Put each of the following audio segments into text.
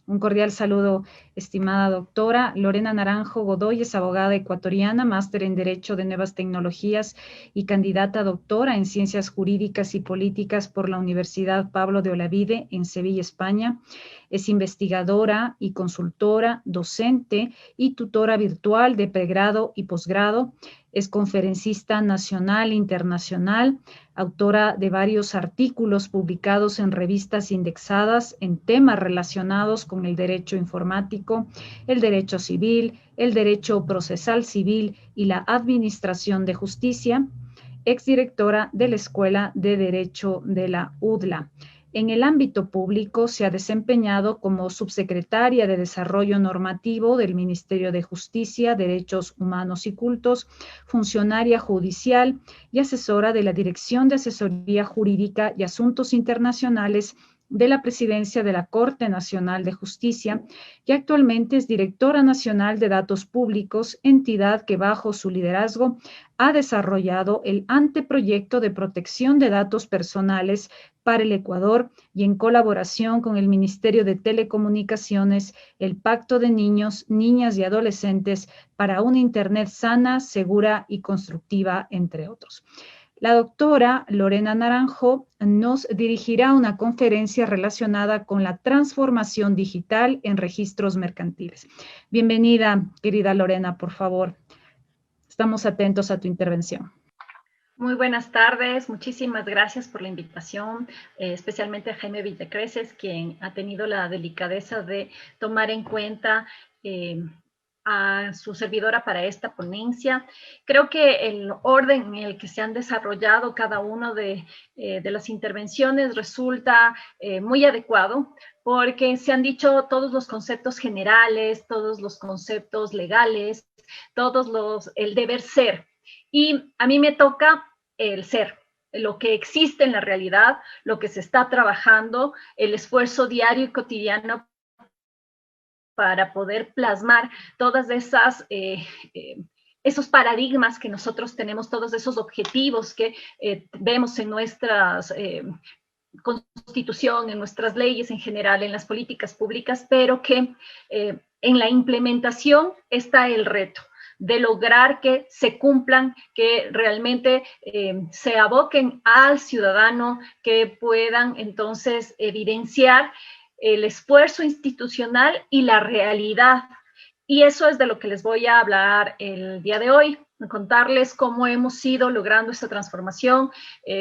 Un cordial saludo, estimada doctora. Lorena Naranjo Godoy es abogada ecuatoriana, máster en Derecho de Nuevas Tecnologías y candidata a doctora en Ciencias Jurídicas y Políticas por la Universidad Pablo de Olavide en Sevilla, España. Es investigadora y consultora, docente y tutora virtual de pregrado y posgrado. Es conferencista nacional e internacional, autora de varios artículos publicados en revistas indexadas en temas relacionados con el derecho informático, el derecho civil, el derecho procesal civil y la administración de justicia, exdirectora de la Escuela de Derecho de la UDLA. En el ámbito público se ha desempeñado como subsecretaria de Desarrollo Normativo del Ministerio de Justicia, Derechos Humanos y Cultos, funcionaria judicial y asesora de la Dirección de Asesoría Jurídica y Asuntos Internacionales de la Presidencia de la Corte Nacional de Justicia y actualmente es directora nacional de Datos Públicos, entidad que bajo su liderazgo ha desarrollado el anteproyecto de protección de datos personales para el Ecuador y en colaboración con el Ministerio de Telecomunicaciones, el Pacto de Niños, Niñas y Adolescentes para una Internet sana, segura y constructiva, entre otros. La doctora Lorena Naranjo nos dirigirá una conferencia relacionada con la transformación digital en registros mercantiles. Bienvenida, querida Lorena, por favor. Estamos atentos a tu intervención. Muy buenas tardes, muchísimas gracias por la invitación, especialmente a Jaime Villacreces, quien ha tenido la delicadeza de tomar en cuenta a su servidora para esta ponencia. Creo que el orden en el que se han desarrollado cada una de las intervenciones resulta muy adecuado, porque se han dicho todos los conceptos generales, todos los conceptos legales, el deber ser. Y a mí me toca el ser, lo que existe en la realidad, lo que se está trabajando, el esfuerzo diario y cotidiano para poder plasmar todas esas esos paradigmas que nosotros tenemos, todos esos objetivos que vemos en nuestras constitución, en nuestras leyes en general, en las políticas públicas, pero que en la implementación está el reto de lograr que se cumplan, que realmente se aboquen al ciudadano, que puedan entonces evidenciar el esfuerzo institucional y la realidad. Y eso es de lo que les voy a hablar el día de hoy, contarles cómo hemos ido logrando esta transformación,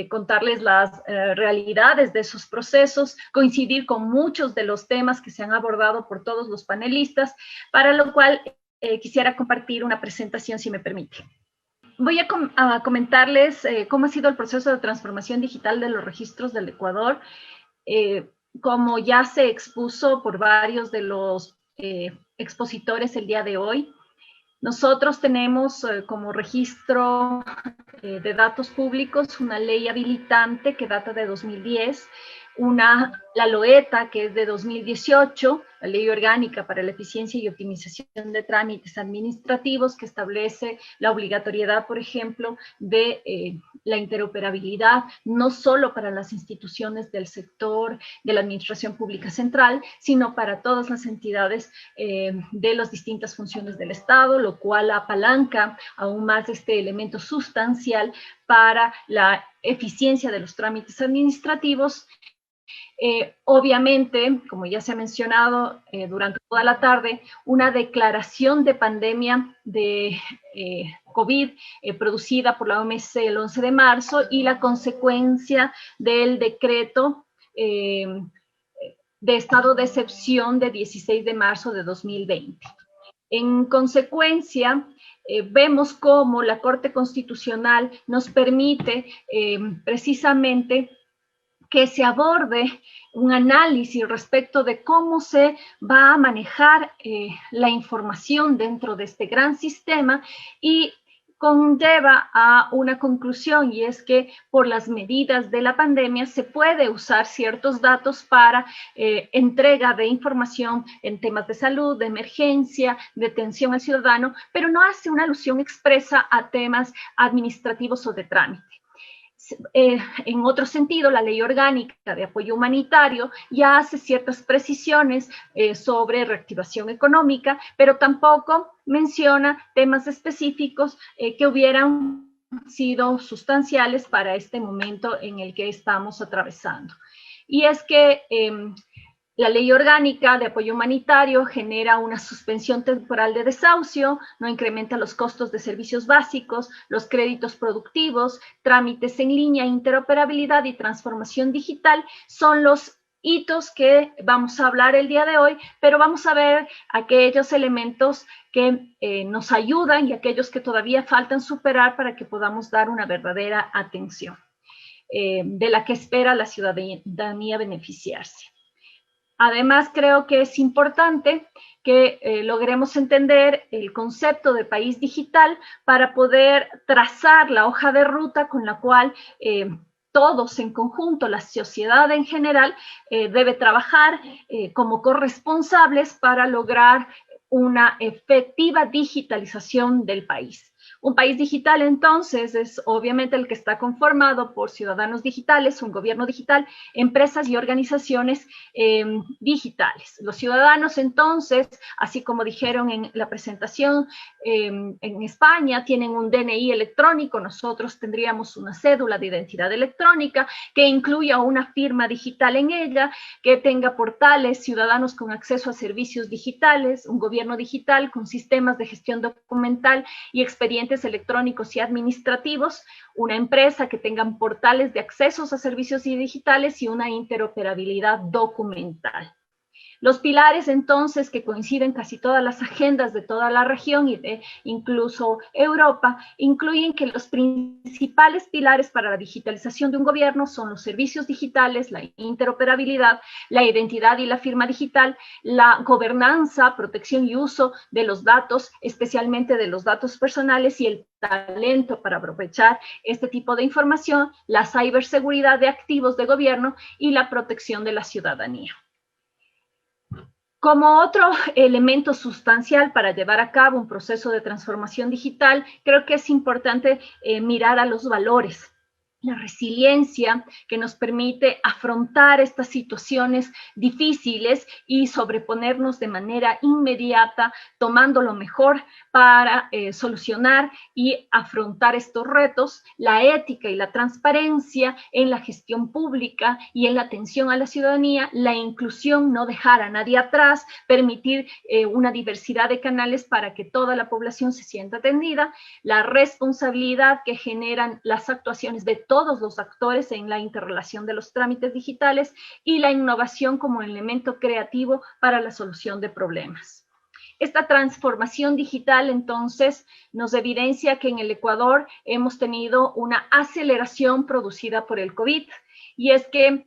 contarles las realidades de esos procesos, coincidir con muchos de los temas que se han abordado por todos los panelistas, para lo cual quisiera compartir una presentación, si me permite. Voy a comentarles cómo ha sido el proceso de transformación digital de los registros del Ecuador. Como ya se expuso por varios de los expositores el día de hoy, nosotros tenemos como registro de datos públicos una ley habilitante que data de 2010, la LOETA, que es de 2018, la Ley Orgánica para la Eficiencia y Optimización de Trámites Administrativos, que establece la obligatoriedad, por ejemplo, de la interoperabilidad, no solo para las instituciones del sector de la Administración Pública Central, sino para todas las entidades de las distintas funciones del Estado, lo cual apalanca aún más este elemento sustancial para la eficiencia de los trámites administrativos. Obviamente, como ya se ha mencionado durante toda la tarde, una declaración de pandemia de COVID producida por la OMS el 11 de marzo y la consecuencia del decreto de estado de excepción de 16 de marzo de 2020. En consecuencia, vemos cómo la Corte Constitucional nos permite precisamente que se aborde un análisis respecto de cómo se va a manejar la información dentro de este gran sistema y conlleva a una conclusión, y es que por las medidas de la pandemia se puede usar ciertos datos para entrega de información en temas de salud, de emergencia, de atención al ciudadano, pero no hace una alusión expresa a temas administrativos o de trámite. En otro sentido, la Ley Orgánica de Apoyo Humanitario ya hace ciertas precisiones sobre reactivación económica, pero tampoco menciona temas específicos que hubieran sido sustanciales para este momento en el que estamos atravesando. Y es que la Ley Orgánica de Apoyo Humanitario genera una suspensión temporal de desahucio, no incrementa los costos de servicios básicos, los créditos productivos, trámites en línea, interoperabilidad y transformación digital son los hitos que vamos a hablar el día de hoy, pero vamos a ver aquellos elementos que nos ayudan y aquellos que todavía faltan superar para que podamos dar una verdadera atención de la que espera la ciudadanía beneficiarse. Además, creo que es importante que logremos entender el concepto de país digital para poder trazar la hoja de ruta con la cual todos en conjunto, la sociedad en general, debe trabajar como corresponsables para lograr una efectiva digitalización del país. Un país digital, entonces, es obviamente el que está conformado por ciudadanos digitales, un gobierno digital, empresas y organizaciones digitales. Los ciudadanos, entonces, así como dijeron en la presentación, en España tienen un DNI electrónico, nosotros tendríamos una cédula de identidad electrónica que incluya una firma digital en ella, que tenga portales, ciudadanos con acceso a servicios digitales, un gobierno digital con sistemas de gestión documental y expedientes electrónicos y administrativos, una empresa que tengan portales de accesos a servicios digitales y una interoperabilidad documental. Los pilares, entonces, que coinciden casi todas las agendas de toda la región y de incluso Europa, incluyen que los principales pilares para la digitalización de un gobierno son los servicios digitales, la interoperabilidad, la identidad y la firma digital, la gobernanza, protección y uso de los datos, especialmente de los datos personales y el talento para aprovechar este tipo de información, la ciberseguridad de activos de gobierno y la protección de la ciudadanía. Como otro elemento sustancial para llevar a cabo un proceso de transformación digital, creo que es importante mirar a los valores. La resiliencia que nos permite afrontar estas situaciones difíciles y sobreponernos de manera inmediata, tomando lo mejor para solucionar y afrontar estos retos, la ética y la transparencia en la gestión pública y en la atención a la ciudadanía, la inclusión, no dejar a nadie atrás, permitir una diversidad de canales para que toda la población se sienta atendida, la responsabilidad que generan las actuaciones de todos los actores en la interrelación de los trámites digitales y la innovación como elemento creativo para la solución de problemas. Esta transformación digital, entonces, nos evidencia que en el Ecuador hemos tenido una aceleración producida por el COVID, y es que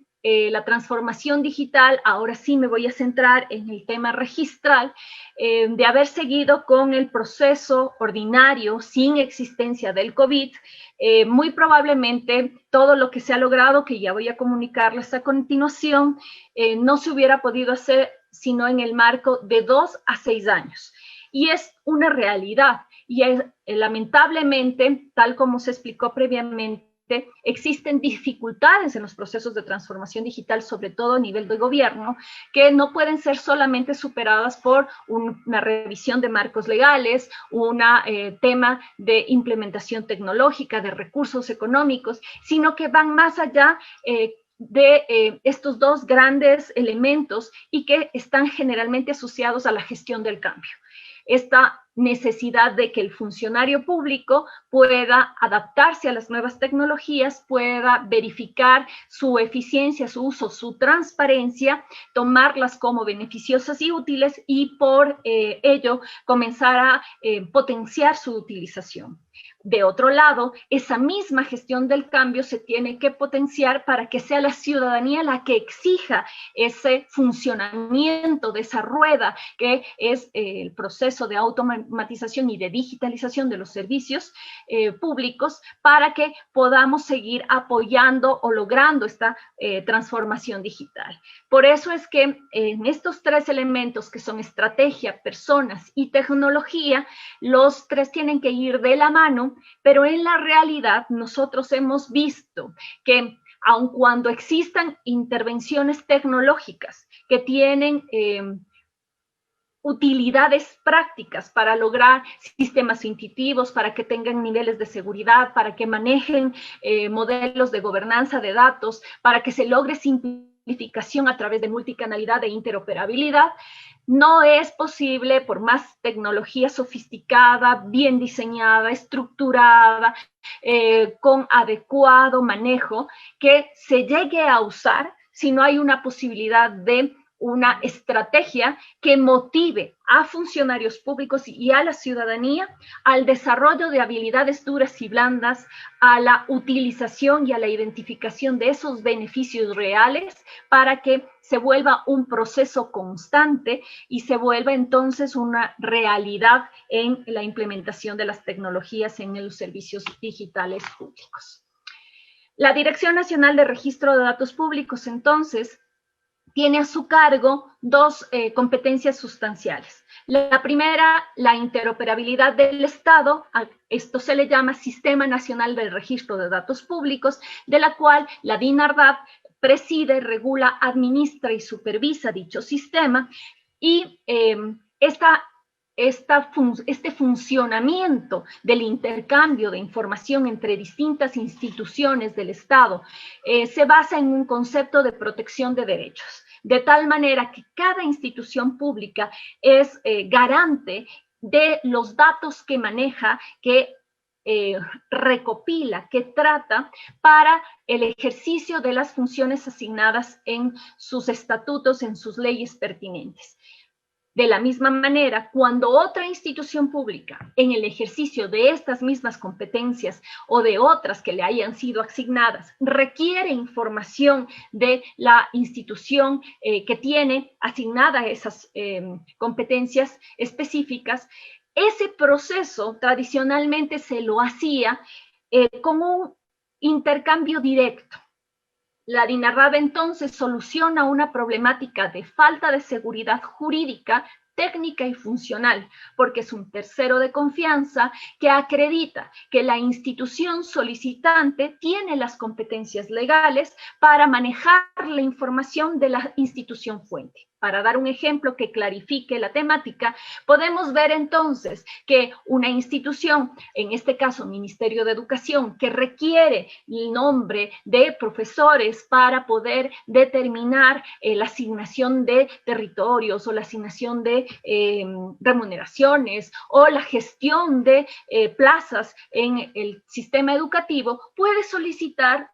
la transformación digital, ahora sí me voy a centrar en el tema registral, de haber seguido con el proceso ordinario sin existencia del COVID, muy probablemente todo lo que se ha logrado, que ya voy a comunicarles a continuación, no se hubiera podido hacer sino en el marco de 2 a 6 años. Y es una realidad, y lamentablemente, tal como se explicó previamente, existen dificultades en los procesos de transformación digital, sobre todo a nivel de gobierno, que no pueden ser solamente superadas por una revisión de marcos legales, un tema de implementación tecnológica, de recursos económicos, sino que van más allá de estos dos grandes elementos y que están generalmente asociados a la gestión del cambio. Esta necesidad de que el funcionario público pueda adaptarse a las nuevas tecnologías, pueda verificar su eficiencia, su uso, su transparencia, tomarlas como beneficiosas y útiles y por ello comenzar a potenciar su utilización. De otro lado, esa misma gestión del cambio se tiene que potenciar para que sea la ciudadanía la que exija ese funcionamiento de esa rueda que es el proceso de automatización y de digitalización de los servicios públicos, para que podamos seguir apoyando o logrando esta transformación digital. Por eso es que en estos 3 elementos, que son estrategia, personas y tecnología, los 3 tienen que ir de la mano pero en la realidad nosotros hemos visto que aun cuando existan intervenciones tecnológicas que tienen utilidades prácticas para lograr sistemas intuitivos, para que tengan niveles de seguridad, para que manejen modelos de gobernanza de datos, para que se logre simplificación a través de multicanalidad e interoperabilidad, no es posible, por más tecnología sofisticada, bien diseñada, estructurada, con adecuado manejo, que se llegue a usar si no hay una posibilidad de una estrategia que motive a funcionarios públicos y a la ciudadanía al desarrollo de habilidades duras y blandas, a la utilización y a la identificación de esos beneficios reales para que se vuelva un proceso constante y se vuelva entonces una realidad en la implementación de las tecnologías en los servicios digitales públicos. La Dirección Nacional de Registro de Datos Públicos, entonces, tiene a su cargo dos competencias sustanciales. La primera, la interoperabilidad del Estado. Esto se le llama Sistema Nacional de Registro de Datos Públicos, de la cual la DINARDAP preside, regula, administra y supervisa dicho sistema. Y este funcionamiento del intercambio de información entre distintas instituciones del Estado se basa en un concepto de protección de derechos, de tal manera que cada institución pública es garante de los datos que maneja, que recopila, que trata para el ejercicio de las funciones asignadas en sus estatutos, en sus leyes pertinentes. De la misma manera, cuando otra institución pública, en el ejercicio de estas mismas competencias o de otras que le hayan sido asignadas, requiere información de la institución que tiene asignada esas competencias específicas, ese proceso tradicionalmente se lo hacía con un intercambio directo. La DINARDAP entonces soluciona una problemática de falta de seguridad jurídica, técnica y funcional, porque es un tercero de confianza que acredita que la institución solicitante tiene las competencias legales para manejar la información de la institución fuente. Para dar un ejemplo que clarifique la temática, podemos ver entonces que una institución, en este caso Ministerio de Educación, que requiere el nombre de profesores para poder determinar la asignación de territorios o la asignación de remuneraciones o la gestión de plazas en el sistema educativo, puede solicitar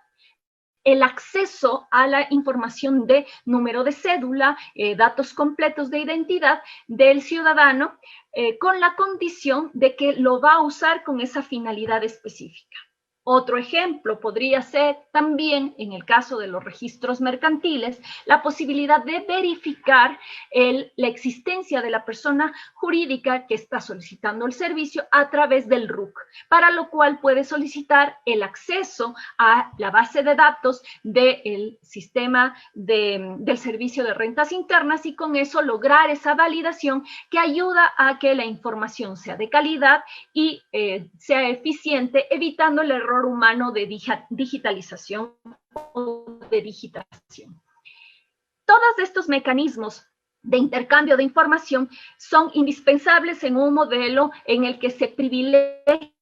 el acceso a la información de número de cédula, datos completos de identidad del ciudadano, con la condición de que lo va a usar con esa finalidad específica. Otro ejemplo podría ser también, en el caso de los registros mercantiles, la posibilidad de verificar la existencia de la persona jurídica que está solicitando el servicio a través del RUC, para lo cual puede solicitar el acceso a la base de datos del sistema del servicio de rentas internas y con eso lograr esa validación que ayuda a que la información sea de calidad y sea eficiente, evitando el error humano de digitalización o de digitación. Todos estos mecanismos de intercambio de información son indispensables en un modelo en el que se privilegien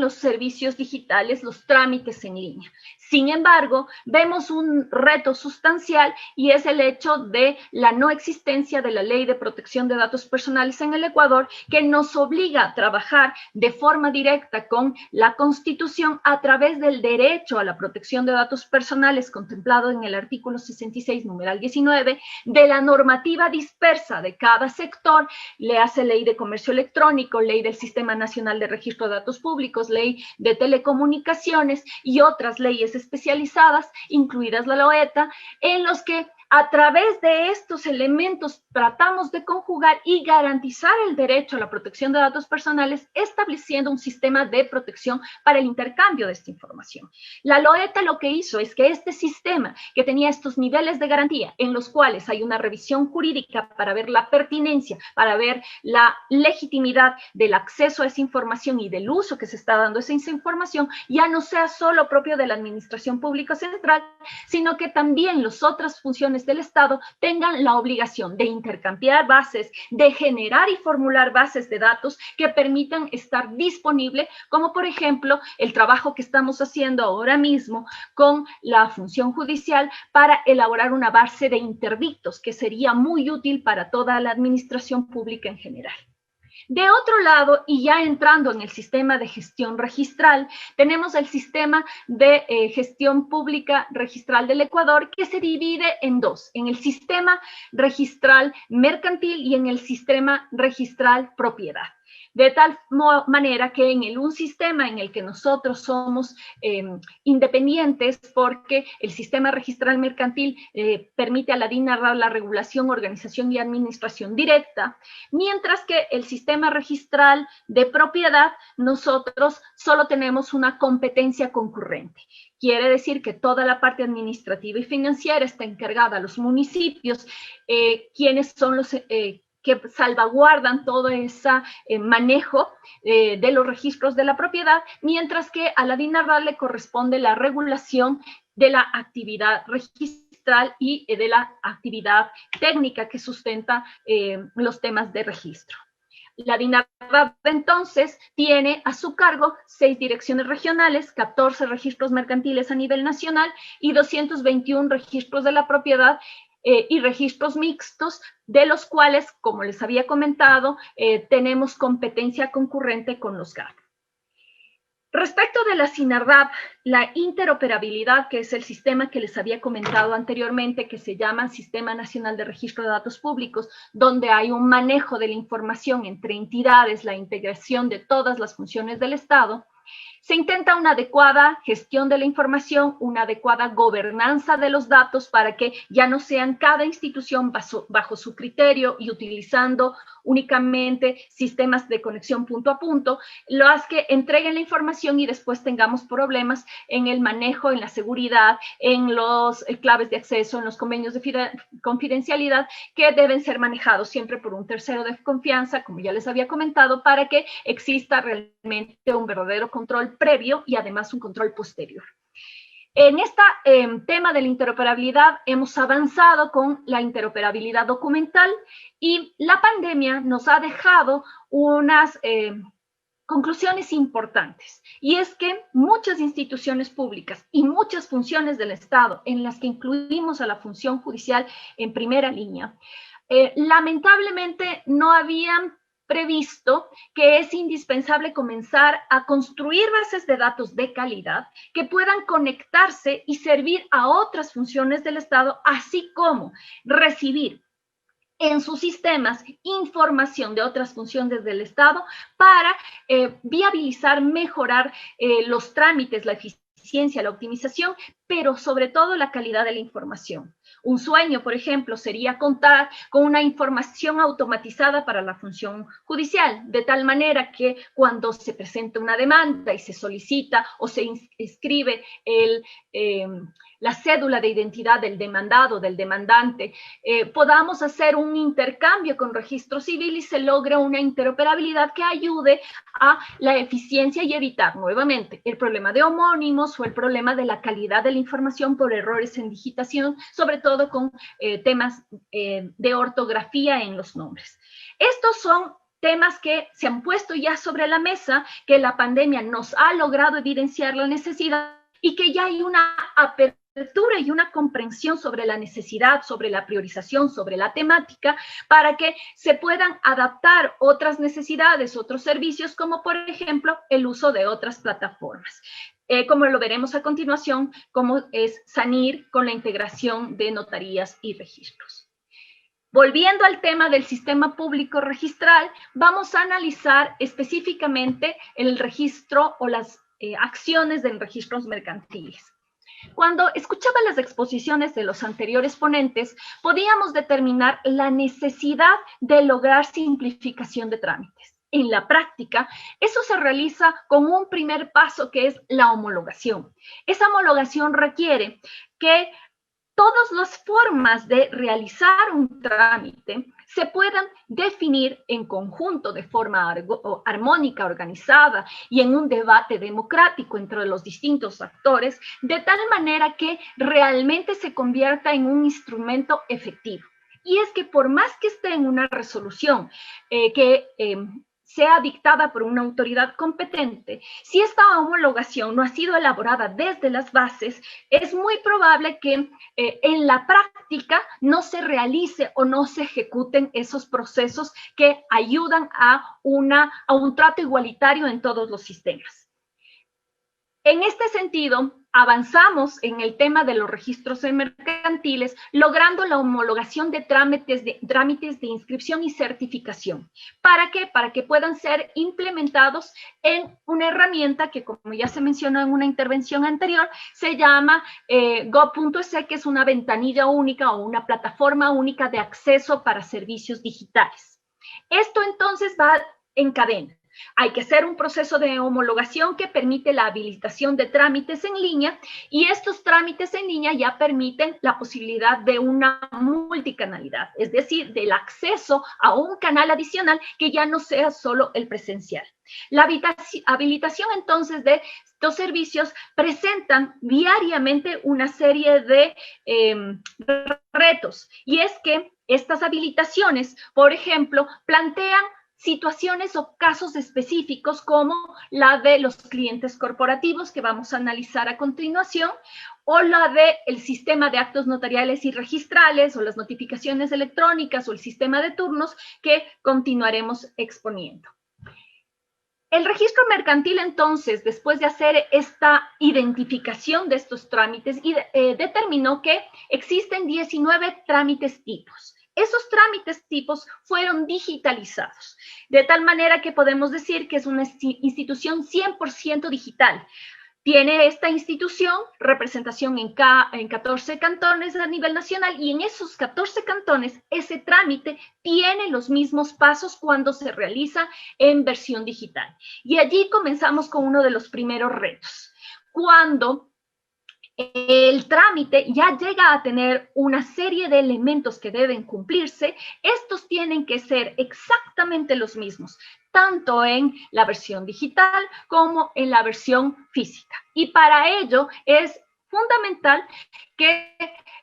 los servicios digitales, los trámites en línea. Sin embargo, vemos un reto sustancial y es el hecho de la no existencia de la Ley de Protección de Datos Personales en el Ecuador, que nos obliga a trabajar de forma directa con la Constitución a través del derecho a la protección de datos personales contemplado en el artículo 66, numeral 19, de la normativa dispersa de cada sector, le hace Ley de Comercio Electrónico, Ley del Sistema Nacional de Registro de Datos Públicos, Ley de Telecomunicaciones y otras leyes especializadas, incluidas la LOETA, en los que A través de estos elementos tratamos de conjugar y garantizar el derecho a la protección de datos personales, estableciendo un sistema de protección para el intercambio de esta información. La LOETA lo que hizo es que este sistema, que tenía estos niveles de garantía, en los cuales hay una revisión jurídica para ver la pertinencia, para ver la legitimidad del acceso a esa información y del uso que se está dando a esa información, ya no sea solo propio de la Administración Pública Central, sino que también las otras funciones del Estado tengan la obligación de intercambiar bases, de generar y formular bases de datos que permitan estar disponible, como por ejemplo el trabajo que estamos haciendo ahora mismo con la función judicial para elaborar una base de interdictos que sería muy útil para toda la administración pública en general. De otro lado, y ya entrando en el sistema de gestión registral, tenemos el sistema de gestión pública registral del Ecuador, que se divide en dos, en el sistema registral mercantil y en el sistema registral propiedad. De tal manera que en un sistema en el que nosotros somos independientes, porque el sistema registral mercantil permite a la DINARRAB la regulación, organización y administración directa, mientras que el sistema registral de propiedad, nosotros solo tenemos una competencia concurrente. Quiere decir que toda la parte administrativa y financiera está encargada a los municipios, quienes son los que salvaguardan todo ese manejo de los registros de la propiedad, mientras que a la DINARRAB le corresponde la regulación de la actividad registral y de la actividad técnica que sustenta los temas de registro. La DINARRAB entonces tiene a su cargo 6 direcciones regionales, 14 registros mercantiles a nivel nacional y 221 registros de la propiedad y registros mixtos, de los cuales, como les había comentado, tenemos competencia concurrente con los GAP. Respecto de la SINARDAP, la interoperabilidad, que es el sistema que les había comentado anteriormente, que se llama Sistema Nacional de Registro de Datos Públicos, donde hay un manejo de la información entre entidades, la integración de todas las funciones del Estado, se intenta una adecuada gestión de la información, una adecuada gobernanza de los datos para que ya no sean cada institución bajo su criterio y utilizando únicamente sistemas de conexión punto a punto, los que entreguen la información y después tengamos problemas en el manejo, en la seguridad, en los claves de acceso, en los convenios de confidencialidad que deben ser manejados siempre por un tercero de confianza, como ya les había comentado, para que exista realmente un verdadero control previo y además un control posterior. En este tema de la interoperabilidad hemos avanzado con la interoperabilidad documental y la pandemia nos ha dejado unas conclusiones importantes, y es que muchas instituciones públicas y muchas funciones del Estado, en las que incluimos a la función judicial en primera línea, lamentablemente no habían previsto que es indispensable comenzar a construir bases de datos de calidad que puedan conectarse y servir a otras funciones del Estado, así como recibir en sus sistemas información de otras funciones del Estado para viabilizar, mejorar los trámites, la eficiencia, la optimización, pero sobre todo la calidad de la información. Un sueño, por ejemplo, sería contar con una información automatizada para la función judicial, de tal manera que cuando se presenta una demanda y se solicita o se inscribe la cédula de identidad del demandado, del demandante, podamos hacer un intercambio con registro civil y se logre una interoperabilidad que ayude a la eficiencia y evitar nuevamente el problema de homónimos o el problema de la calidad de la información por errores en digitación, sobre todo con temas de ortografía en los nombres. Estos son temas que se han puesto ya sobre la mesa, que la pandemia nos ha logrado evidenciar la necesidad y que ya hay una apertura y una comprensión sobre la necesidad, sobre la priorización, sobre la temática, para que se puedan adaptar otras necesidades, otros servicios, como por ejemplo el uso de otras plataformas. Como lo veremos a continuación, como es SANIR con la integración de notarías y registros. Volviendo al tema del sistema público registral, vamos a analizar específicamente el registro o las acciones de registros mercantiles. Cuando escuchaba las exposiciones de los anteriores ponentes, podíamos determinar la necesidad de lograr simplificación de trámites. En la práctica, eso se realiza con un primer paso que es la homologación. Esa homologación requiere que todas las formas de realizar un trámite se puedan definir en conjunto de forma armónica, organizada y en un debate democrático entre los distintos actores, de tal manera que realmente se convierta en un instrumento efectivo. Y es que por más que esté en una resolución que sea dictada por una autoridad competente, si esta homologación no ha sido elaborada desde las bases, es muy probable que en la práctica no se realice o no se ejecuten esos procesos que ayudan a un trato igualitario en todos los sistemas. En este sentido, avanzamos en el tema de los registros mercantiles, logrando la homologación de trámites de inscripción y certificación. ¿Para qué? Para que puedan ser implementados en una herramienta que, como ya se mencionó en una intervención anterior, se llama Go.es, que es una ventanilla única o una plataforma única de acceso para servicios digitales. Esto entonces va en cadena. Hay que hacer un proceso de homologación que permite la habilitación de trámites en línea, y estos trámites en línea ya permiten la posibilidad de una multicanalidad, es decir, del acceso a un canal adicional que ya no sea solo el presencial. La habilitación entonces de estos servicios presentan diariamente una serie de retos, y es que estas habilitaciones, por ejemplo, plantean situaciones o casos específicos como la de los clientes corporativos que vamos a analizar a continuación, o la del sistema de actos notariales y registrales, o las notificaciones electrónicas, o el sistema de turnos que continuaremos exponiendo. El registro mercantil, entonces, después de hacer esta identificación de estos trámites, determinó que existen 19 trámites tipos. Esos trámites tipos fueron digitalizados, de tal manera que podemos decir que es una institución 100% digital. Tiene esta institución representación en 14 cantones a nivel nacional, y en esos 14 cantones ese trámite tiene los mismos pasos cuando se realiza en versión digital. Y allí comenzamos con uno de los primeros retos. Cuando el trámite ya llega a tener una serie de elementos que deben cumplirse, estos tienen que ser exactamente los mismos, tanto en la versión digital como en la versión física. Y para ello es fundamental que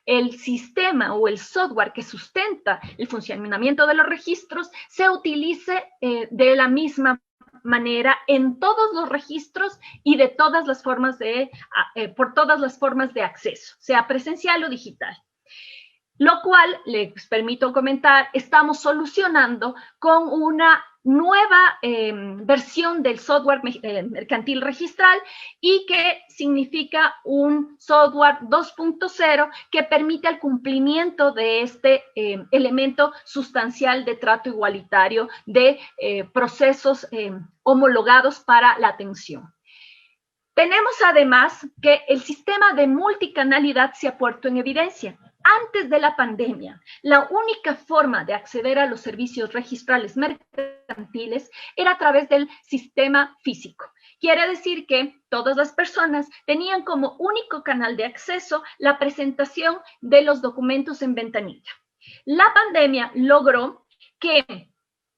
el sistema o el software que sustenta el funcionamiento de los registros se utilice de la misma manera en todos los registros y de todas las formas por todas las formas de acceso, sea presencial o digital. Lo cual, les permito comentar, estamos solucionando con una nueva versión del software mercantil registral, y que significa un software 2.0 que permite el cumplimiento de este elemento sustancial de trato igualitario de procesos homologados para la atención. Tenemos además que el sistema de multicanalidad se ha puesto en evidencia. Antes de la pandemia, la única forma de acceder a los servicios registrales mercantiles era a través del sistema físico. Quiere decir que todas las personas tenían como único canal de acceso la presentación de los documentos en ventanilla. La pandemia logró que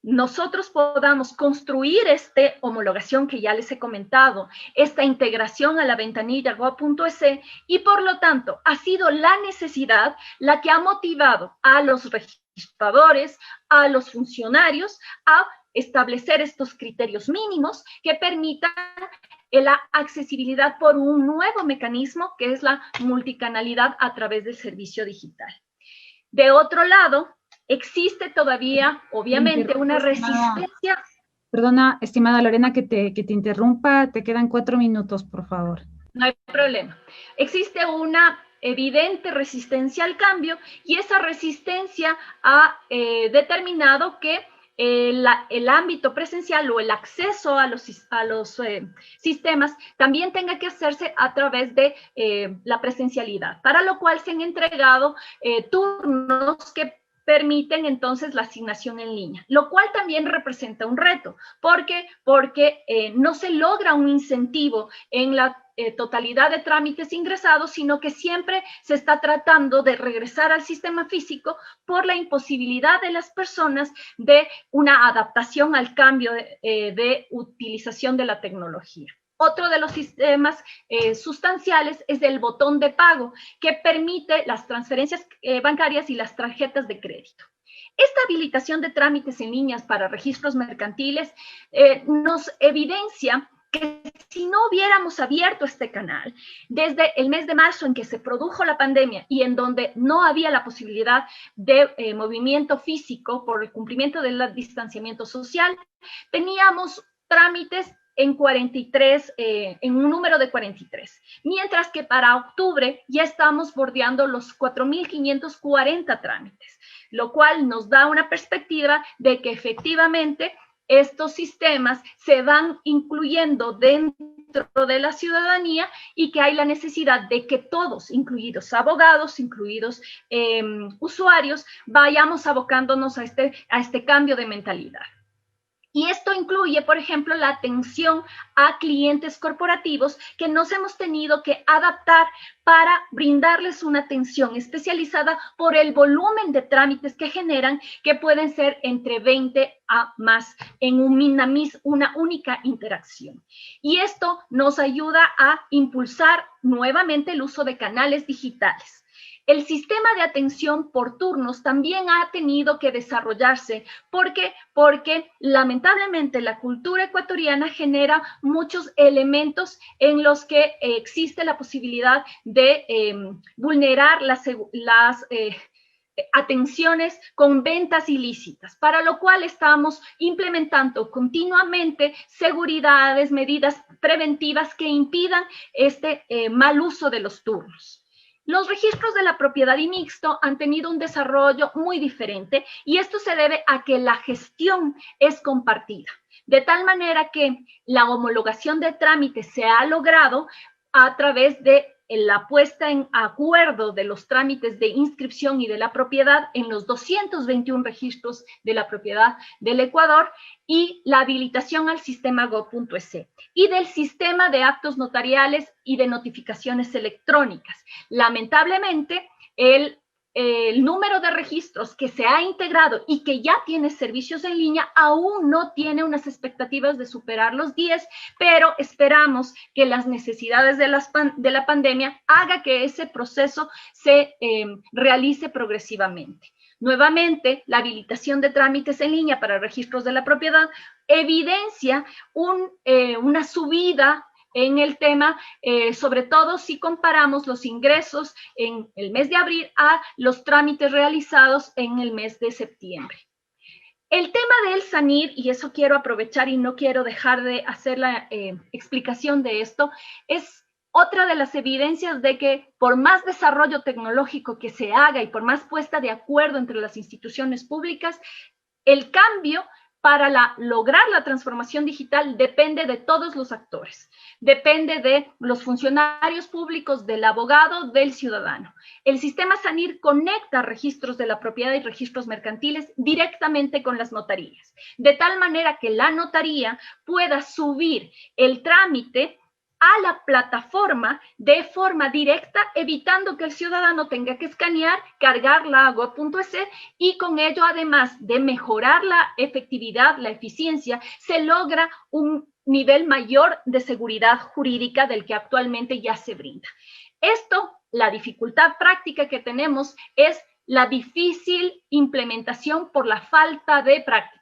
nosotros podamos construir esta homologación que ya les he comentado, esta integración a la ventanilla Go.es, y por lo tanto ha sido la necesidad la que ha motivado a los registradores, a los funcionarios, a establecer estos criterios mínimos que permitan la accesibilidad por un nuevo mecanismo que es la multicanalidad a través del servicio digital. De otro lado, existe todavía, obviamente, una resistencia. Perdona, estimada Lorena, que te interrumpa. Te quedan 4 minutos, por favor. No hay problema. Existe una evidente resistencia al cambio, y esa resistencia ha determinado que el ámbito presencial o el acceso a los sistemas también tenga que hacerse a través de la presencialidad, para lo cual se han entregado turnos que permiten entonces la asignación en línea, lo cual también representa un reto. ¿Por qué? Porque no se logra un incentivo en la totalidad de trámites ingresados, sino que siempre se está tratando de regresar al sistema físico por la imposibilidad de las personas de una adaptación al cambio de utilización de la tecnología. Otro de los sistemas sustanciales es el botón de pago, que permite las transferencias bancarias y las tarjetas de crédito. Esta habilitación de trámites en líneas para registros mercantiles nos evidencia que si no hubiéramos abierto este canal desde el mes de marzo en que se produjo la pandemia y en donde no había la posibilidad de movimiento físico por el cumplimiento del distanciamiento social, teníamos trámites en 43, en un número de 43, mientras que para octubre ya estamos bordeando los 4.540 trámites, lo cual nos da una perspectiva de que efectivamente estos sistemas se van incluyendo dentro de la ciudadanía y que hay la necesidad de que todos, incluidos abogados, incluidos usuarios, vayamos abocándonos a este cambio de mentalidad. Y esto incluye, por ejemplo, la atención a clientes corporativos que nos hemos tenido que adaptar para brindarles una atención especializada por el volumen de trámites que generan, que pueden ser entre 20 a más en una única interacción. Y esto nos ayuda a impulsar nuevamente el uso de canales digitales. El sistema de atención por turnos también ha tenido que desarrollarse. ¿Por qué? Porque lamentablemente la cultura ecuatoriana genera muchos elementos en los que existe la posibilidad de vulnerar las atenciones con ventas ilícitas, para lo cual estamos implementando continuamente seguridades, medidas preventivas que impidan este mal uso de los turnos. Los registros de la propiedad y mixto han tenido un desarrollo muy diferente y esto se debe a que la gestión es compartida, de tal manera que la homologación de trámites se ha logrado a través de la puesta en acuerdo de los trámites de inscripción y de la propiedad en los 221 registros de la propiedad del Ecuador y la habilitación al sistema go.es y del sistema de actos notariales y de notificaciones electrónicas. Lamentablemente, el número de registros que se ha integrado y que ya tiene servicios en línea aún no tiene unas expectativas de superar los 10, pero esperamos que las necesidades de la pandemia haga que ese proceso se realice progresivamente. Nuevamente, la habilitación de trámites en línea para registros de la propiedad evidencia una subida en el tema, sobre todo si comparamos los ingresos en el mes de abril a los trámites realizados en el mes de septiembre. El tema del SANIR, y eso quiero aprovechar y no quiero dejar de hacer la explicación de esto, es otra de las evidencias de que por más desarrollo tecnológico que se haga y por más puesta de acuerdo entre las instituciones públicas, el cambio para lograr la transformación digital depende de todos los actores, depende de los funcionarios públicos, del abogado, del ciudadano. El sistema SANIR conecta registros de la propiedad y registros mercantiles directamente con las notarías, de tal manera que la notaría pueda subir el trámite a la plataforma de forma directa, evitando que el ciudadano tenga que escanear, cargarla a go.es y con ello, además de mejorar la efectividad, la eficiencia, se logra un nivel mayor de seguridad jurídica del que actualmente ya se brinda. Esto, la dificultad práctica que tenemos es la difícil implementación por la falta de práctica.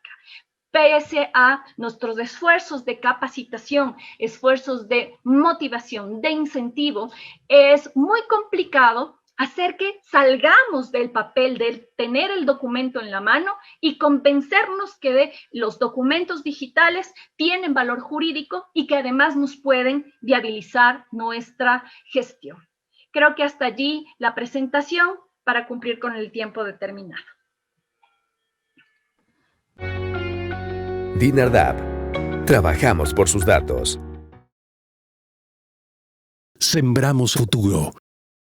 Pese a nuestros esfuerzos de capacitación, esfuerzos de motivación, de incentivo, es muy complicado hacer que salgamos del papel de tener el documento en la mano y convencernos que los documentos digitales tienen valor jurídico y que además nos pueden viabilizar nuestra gestión. Creo que hasta allí la presentación para cumplir con el tiempo determinado. Dinardap. Trabajamos por sus datos. Sembramos futuro.